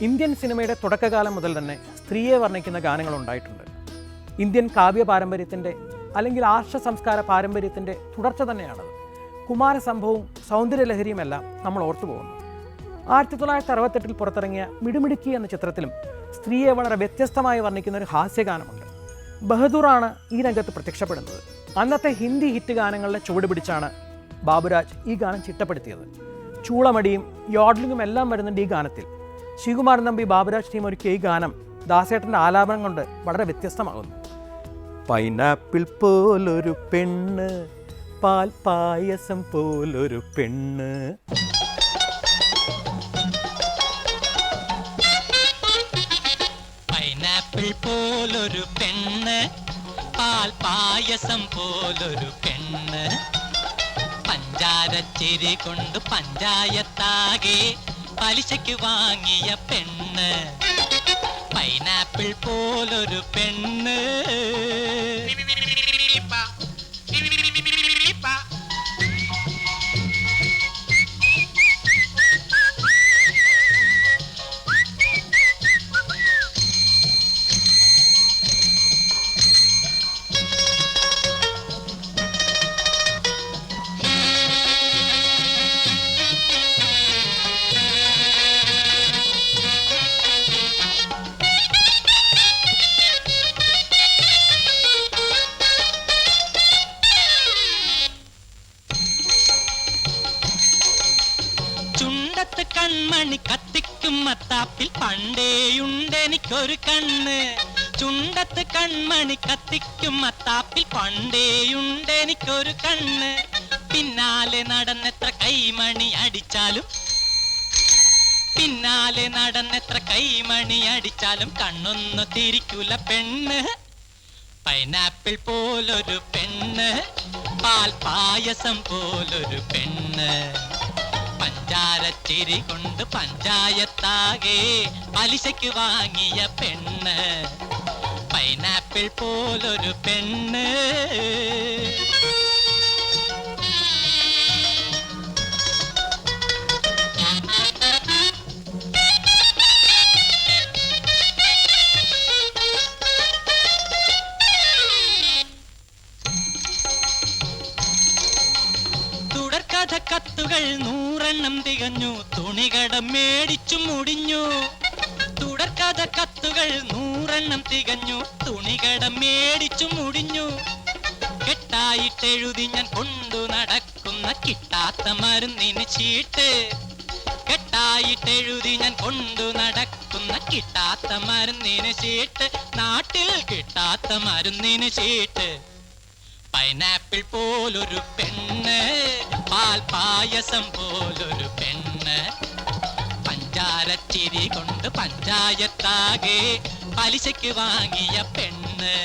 Indian സിനിമയുടെ തുടക്കകാലം മുതൽ തന്നെ സ്ത്രീയെ വർണ്ണിക്കുന്ന ഗാനങ്ങൾ ഉണ്ടായിട്ടുണ്ട്. ഇന്ത്യൻ കാവ്യ പാരമ്പര്യത്തിൻ്റെ അല്ലെങ്കിൽ ആർഷ സംസ്കാര പാരമ്പര്യത്തിൻ്റെ തുടർച്ച തന്നെയാണത്. കുമാരസംഭവവും സൗന്ദര്യലഹരിയുമെല്ലാം നമ്മൾ ഓർത്തുപോകുന്നു. 1968 പുറത്തിറങ്ങിയ മിടുമിടുക്കി എന്ന ചിത്രത്തിലും സ്ത്രീയെ വളരെ വ്യത്യസ്തമായി വർണ്ണിക്കുന്ന ഒരു ഹാസ്യഗാനമുണ്ട്. ബഹദൂറാണ് ഈ രംഗത്ത് പ്രത്യക്ഷപ്പെടുന്നത്. അന്നത്തെ ഹിന്ദി ഹിറ്റ് ഗാനങ്ങളുടെ ചുവട് പിടിച്ചാണ് ബാബുരാജ് ഈ ഗാനം ചിട്ടപ്പെടുത്തിയത്. ചൂളമടിയും യോഡ്ലിങ്ങും എല്ലാം വരുന്നുണ്ട് ഈ ഗാനത്തിൽ. ശ്രീകുമാരൻ തമ്പി ബാബുരാജ് ടീം ഒരുക്കിയ ഈ ഗാനം ദാസേട്ടൻ്റെ ആലാപനം കൊണ്ട് വളരെ വ്യത്യസ്തമാകുന്നു. പൈനാപ്പിൾ പോലൊരു പെണ്ണ്, പാൽ പായസം പോലൊരു പെണ്ണ്. പൈനാപ്പിൾ പോലൊരു പെണ്ണ്, പാൽ പായസം പോലൊരു പെണ്ണ്, പഞ്ചാരച്ചിരി കൊണ്ട് പഞ്ചായത്താകെ പലിശയ്ക്ക് വാങ്ങിയ പെണ്ണ്. പൈനാപ്പിൾ പോലൊരു പെണ്ണ്. ചുണ്ടത്ത് കൺമണി കത്തിക്കും മത്താപ്പിൽ പണ്ടേയുണ്ടെനിക്കൊരു കണ്ണ്. ചുണ്ടത്ത് കൺമണി കത്തിക്കും മത്താപ്പിൽ പണ്ടേയുണ്ടെനിക്കൊരു കണ്ണ്. പിന്നാലെ നടന്നെത്ര കൈമണി അടിച്ചാലും, പിന്നാലെ നടന്നെത്ര കൈമണി അടിച്ചാലും കണ്ണൊന്നു തിരിക്കൂല പെണ്ണ്. പൈനാപ്പിൾ പോലൊരു പെണ്ണ്, പാൽ പായസം പോലൊരു പെണ്ണ്, പഞ്ചാരച്ചിരി കൊണ്ട് പഞ്ചായത്താകെ പലിശയ്ക്ക് വാങ്ങിയ പെണ്ണ്. പൈനാപ്പിൾ പോലൊരു പെണ്ണ്. കത്തുകൾ 100 തികഞ്ഞു, തുണികട മേടിച്ചു മുടിഞ്ഞു. തുടർക്കഥ കത്തുകൾ 100 തികഞ്ഞു, തുണികട മേടിച്ചു മുടിഞ്ഞു. കെട്ടായിട്ടെഴുതി ഞാൻ കൊണ്ടു നടക്കുന്ന കിട്ടാത്ത മരുന്നിന് ചീട്ട്. കെട്ടായിട്ടെഴുതി ഞാൻ കൊണ്ടു നടക്കുന്ന കിട്ടാത്ത മരുന്നിന് ചീട്ട്. നാട്ടിൽ കിട്ടാത്ത മരുന്നിന് ചീട്ട്. പൈനാപ്പിൾ പോലൊരു പെണ്ണ്, പാൽ പായസം പോലൊരു പെണ്ണ്, പഞ്ചാരച്ചിരി കൊണ്ട് പഞ്ചായത്താകെ പലിശയ്ക്ക് വാങ്ങിയ പെണ്ണ്.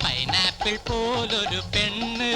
പൈനാപ്പിൾ പോലൊരു പെണ്ണ്.